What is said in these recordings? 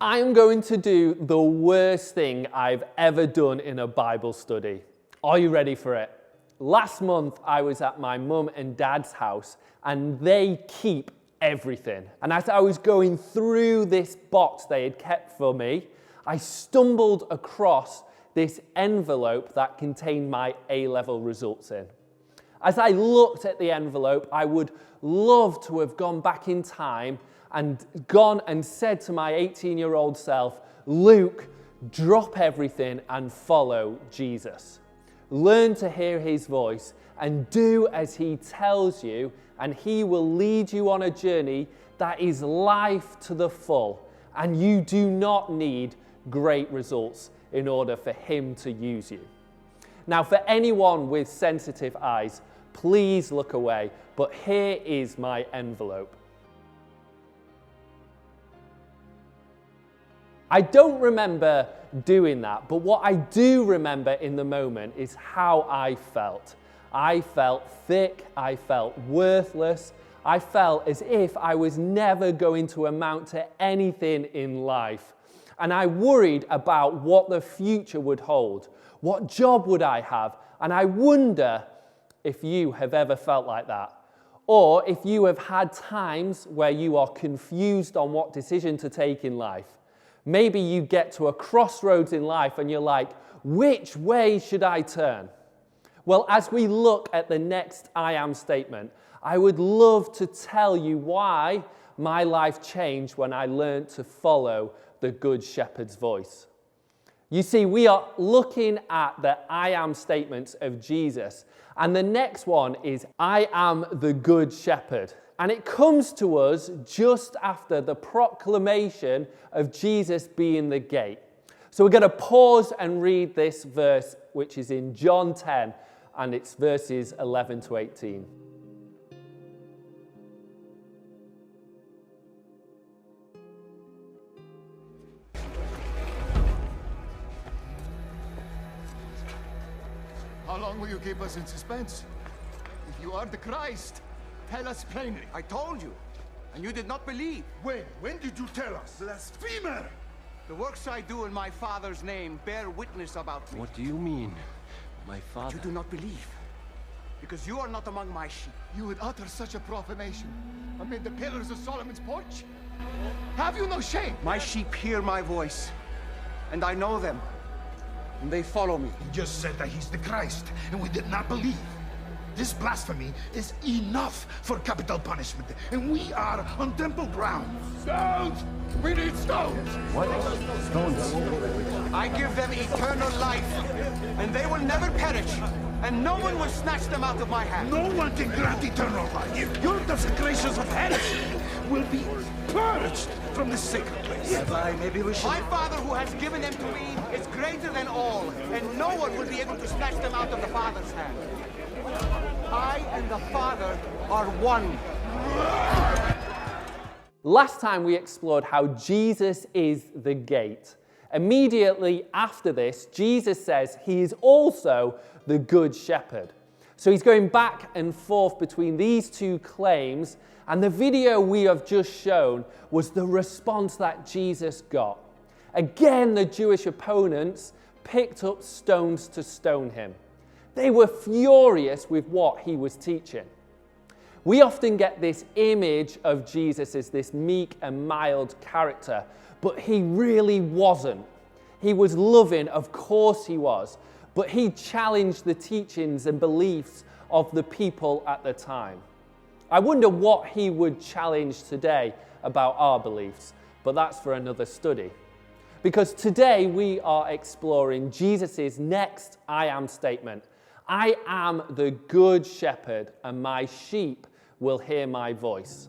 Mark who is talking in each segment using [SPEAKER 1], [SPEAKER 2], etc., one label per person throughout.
[SPEAKER 1] I'm going to do the worst thing I've ever done in a Bible study. Are you ready for it? Last month, I was at my mum and dad's house, and they keep everything. And as I was going through this box they had kept for me, I stumbled across this envelope that contained my A-level results in. As I looked at the envelope, I would love to have gone back in time and gone and said to my 18-year-old self, Luke, drop everything and follow Jesus. Learn to hear his voice and do as he tells you, and he will lead you on a journey that is life to the full. And you do not need great results in order for him to use you. Now, for anyone with sensitive eyes, please look away, but here is my envelope. I don't remember doing that, but what I do remember in the moment is how I felt. I felt thick, I felt worthless, I felt as if I was never going to amount to anything in life. And I worried about what the future would hold. What job would I have? And I wonder if you have ever felt like that. Or if you have had times where you are confused on what decision to take in life. Maybe you get to a crossroads in life and you're like, which way should I turn? Well, as we look at the next I am statement, I would love to tell you why my life changed when I learned to follow the Good Shepherd's voice. You see, we are looking at the I am statements of Jesus, and the next one is I am the Good Shepherd. And it comes to us just after the proclamation of Jesus being the gate. So we're going to pause and read this verse, which is in John 10, and it's verses 11 to 18.
[SPEAKER 2] How long will you keep us in suspense? If you are the Christ, tell us plainly.
[SPEAKER 3] I told you, and you did not believe.
[SPEAKER 2] When did you tell us? Blasphemer!
[SPEAKER 3] The works I do in my Father's name bear witness about me.
[SPEAKER 4] What do you mean, my Father?
[SPEAKER 3] You do not believe, because you are not among my sheep.
[SPEAKER 2] You would utter such a profanation amid the pillars of Solomon's porch? Have you no shame?
[SPEAKER 3] My sheep hear my voice, and I know them, and they follow me.
[SPEAKER 5] He just said that he's the Christ, and we did not believe. This blasphemy is enough for capital punishment, and we are on temple ground.
[SPEAKER 2] Stones! We need stones!
[SPEAKER 4] What? Stones?
[SPEAKER 3] I give them eternal life, and they will never perish, and no one will snatch them out of my hand.
[SPEAKER 5] No one can grant eternal life. Your desecrations of heresy will be purged from this sacred place.
[SPEAKER 4] Rabbi, maybe we should...
[SPEAKER 3] My Father who has given them to me is greater than all, and no one will be able to snatch them out of the Father's hand. I and the Father are one.
[SPEAKER 1] Last time we explored how Jesus is the gate. Immediately after this, Jesus says he is also the Good Shepherd. So he's going back and forth between these two claims, and the video we have just shown was the response that Jesus got. Again, the Jewish opponents picked up stones to stone him. They were furious with what he was teaching. We often get this image of Jesus as this meek and mild character, but he really wasn't. He was loving, of course he was, but he challenged the teachings and beliefs of the people at the time. I wonder what he would challenge today about our beliefs, but that's for another study. Because today we are exploring Jesus' next I am statement. I am the Good Shepherd, and my sheep will hear my voice.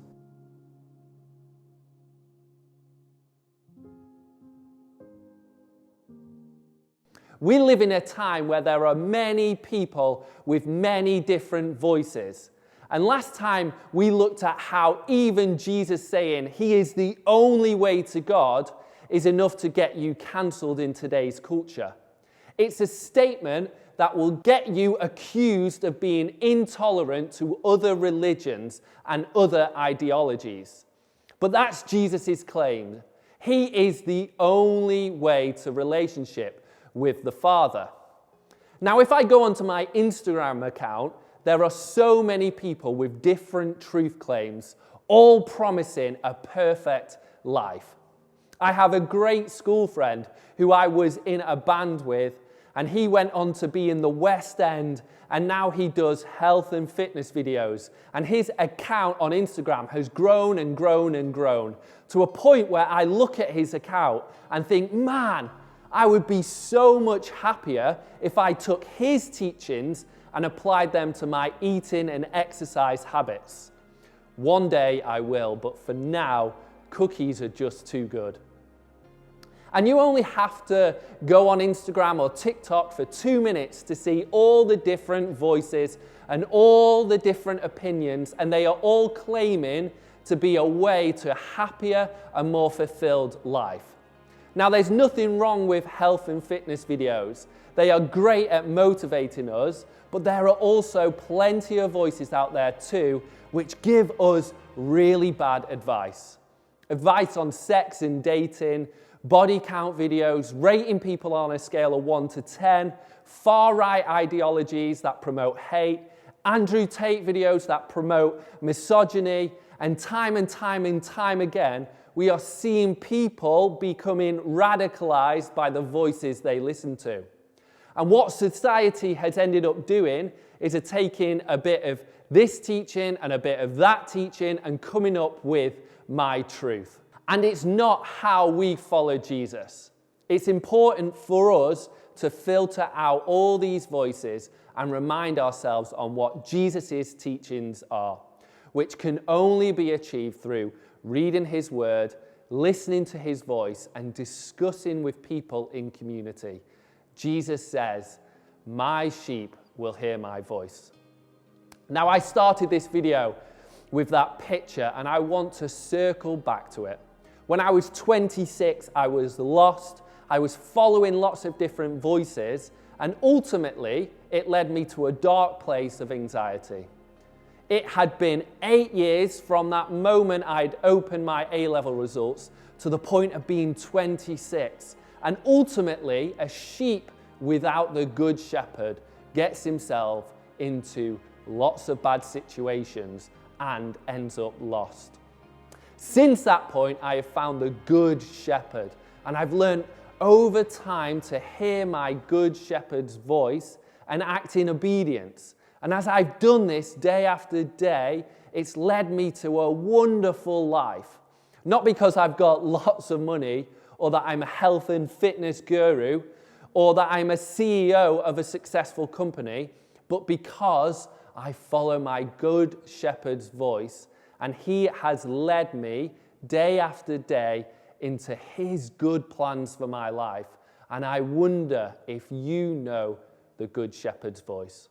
[SPEAKER 1] We live in a time where there are many people with many different voices. And last time we looked at how even Jesus saying he is the only way to God is enough to get you cancelled in today's culture. It's a statement that will get you accused of being intolerant to other religions and other ideologies. But that's Jesus' claim. He is the only way to relationship with the Father. Now, if I go onto my Instagram account, there are so many people with different truth claims, all promising a perfect life. I have a great school friend who I was in a band with, and he went on to be in the West End, and now he does health and fitness videos. And his account on Instagram has grown and grown and grown to a point where I look at his account and think, man, I would be so much happier if I took his teachings and applied them to my eating and exercise habits. One day I will, but for now, cookies are just too good. And you only have to go on Instagram or TikTok for 2 minutes to see all the different voices and all the different opinions, and they are all claiming to be a way to a happier and more fulfilled life. Now, there's nothing wrong with health and fitness videos. They are great at motivating us, but there are also plenty of voices out there too which give us really bad advice. Advice on sex and dating, body count videos, rating people on a scale of 1 to 10, far-right ideologies that promote hate, Andrew Tate videos that promote misogyny, and time again, we are seeing people becoming radicalized by the voices they listen to. And what society has ended up doing is taking a bit of this teaching and a bit of that teaching and coming up with my truth. And it's not how we follow Jesus. It's important for us to filter out all these voices and remind ourselves on what Jesus' teachings are, which can only be achieved through reading his word, listening to his voice, and discussing with people in community. Jesus says, "My sheep will hear my voice." Now, I started this video with that picture, and I want to circle back to it. When I was 26, I was lost. I was following lots of different voices, and ultimately, it led me to a dark place of anxiety. It had been 8 years from that moment I'd opened my A-level results to the point of being 26. And ultimately, a sheep without the good shepherd gets himself into lots of bad situations and ends up lost. Since that point, I have found the good shepherd, and I've learned over time to hear my good shepherd's voice and act in obedience. And as I've done this day after day, it's led me to a wonderful life. Not because I've got lots of money, or that I'm a health and fitness guru, or that I'm a CEO of a successful company, but because I follow my good shepherd's voice, and he has led me day after day into his good plans for my life. And I wonder if you know the good shepherd's voice.